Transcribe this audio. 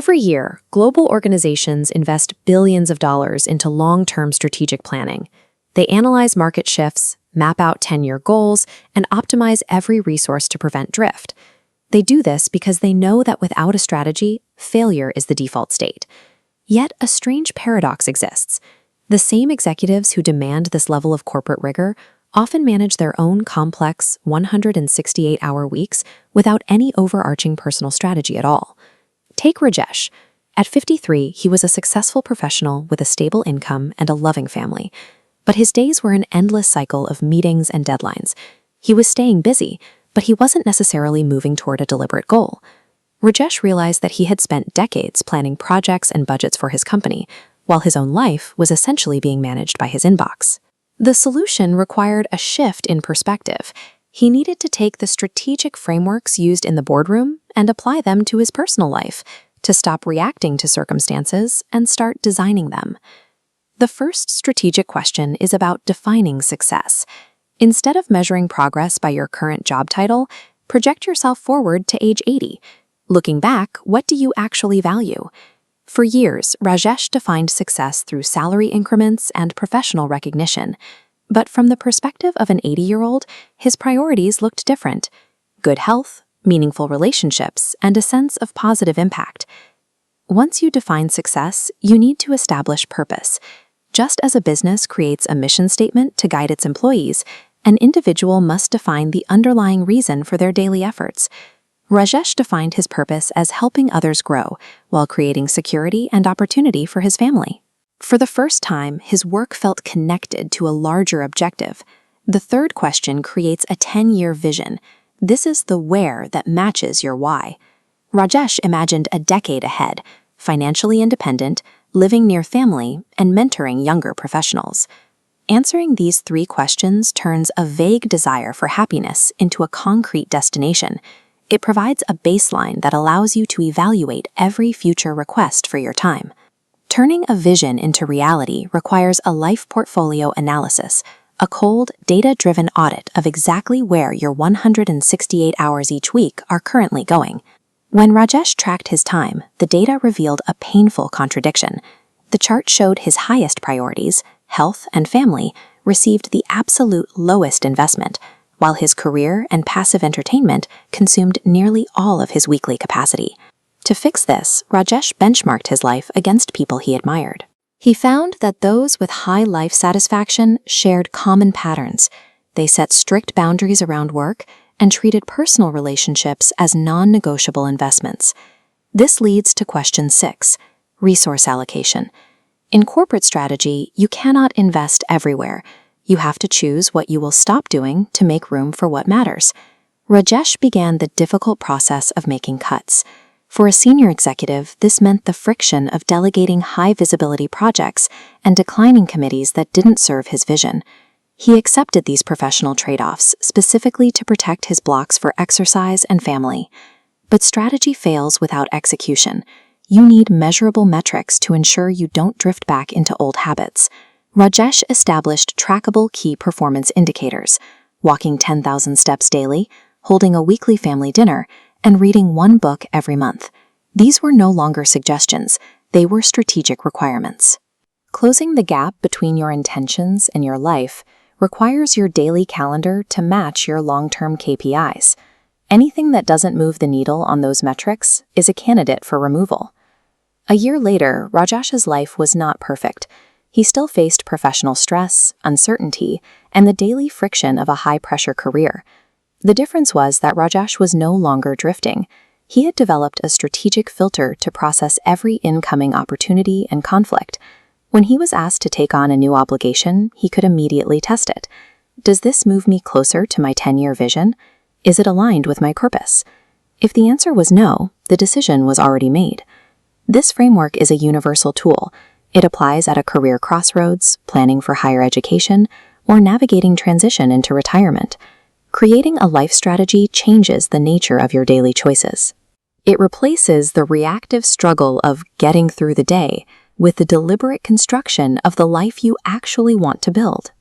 Every year, global organizations invest billions of dollars into long-term strategic planning. They analyze market shifts, map out 10-year goals, and optimize every resource to prevent drift. They do this because they know that without a strategy, failure is the default state. Yet a strange paradox exists. The same executives who demand this level of corporate rigor often manage their own complex 168-hour weeks without any overarching personal strategy at all. Take Rajesh. At 53, he was a successful professional with a stable income and a loving family. But his days were an endless cycle of meetings and deadlines. He was staying busy, but he wasn't necessarily moving toward a deliberate goal. Rajesh realized that he had spent decades planning projects and budgets for his company, while his own life was essentially being managed by his inbox. The solution required a shift in perspective. He needed to take the strategic frameworks used in the boardroom and apply them to his personal life, to stop reacting to circumstances and start designing them. The first strategic question is about defining success. Instead of measuring progress by your current job title, project yourself forward to age 80. Looking back, what do you actually value? For years, Rajesh defined success through salary increments and professional recognition. But from the perspective of an 80-year-old, his priorities looked different: good health, meaningful relationships, and a sense of positive impact. Once you define success, you need to establish purpose. Just as a business creates a mission statement to guide its employees, an individual must define the underlying reason for their daily efforts. Rajesh defined his purpose as helping others grow while creating security and opportunity for his family. For the first time, his work felt connected to a larger objective. The third question creates a 10-year vision. This is the where that matches your why. Rajesh imagined a decade ahead, financially independent, living near family, and mentoring younger professionals. Answering these three questions turns a vague desire for happiness into a concrete destination. It provides a baseline that allows you to evaluate every future request for your time. Turning a vision into reality requires a life portfolio analysis, a cold, data-driven audit of exactly where your 168 hours each week are currently going. When Rajesh tracked his time, the data revealed a painful contradiction. The chart showed his highest priorities, health and family, received the absolute lowest investment, while his career and passive entertainment consumed nearly all of his weekly capacity. To fix this, Rajesh benchmarked his life against people he admired. He found that those with high life satisfaction shared common patterns. They set strict boundaries around work and treated personal relationships as non-negotiable investments. This leads to question 6, resource allocation. In corporate strategy, you cannot invest everywhere. You have to choose what you will stop doing to make room for what matters. Rajesh began the difficult process of making cuts. For a senior executive, this meant the friction of delegating high-visibility projects and declining committees that didn't serve his vision. He accepted these professional trade-offs specifically to protect his blocks for exercise and family. But strategy fails without execution. You need measurable metrics to ensure you don't drift back into old habits. Rajesh established trackable key performance indicators: walking 10,000 steps daily, holding a weekly family dinner, and reading one book every month. These were no longer suggestions, they were strategic requirements. Closing the gap between your intentions and your life requires your daily calendar to match your long-term KPIs. Anything that doesn't move the needle on those metrics is a candidate for removal. A year later, Rajesh's life was not perfect. He still faced professional stress, uncertainty, and the daily friction of a high-pressure career. The difference was that Rajesh was no longer drifting. He had developed a strategic filter to process every incoming opportunity and conflict. When he was asked to take on a new obligation, he could immediately test it. Does this move me closer to my 10-year vision? Is it aligned with my purpose? If the answer was no, the decision was already made. This framework is a universal tool. It applies at a career crossroads, planning for higher education, or navigating transition into retirement. Creating a life strategy changes the nature of your daily choices. It replaces the reactive struggle of getting through the day with the deliberate construction of the life you actually want to build.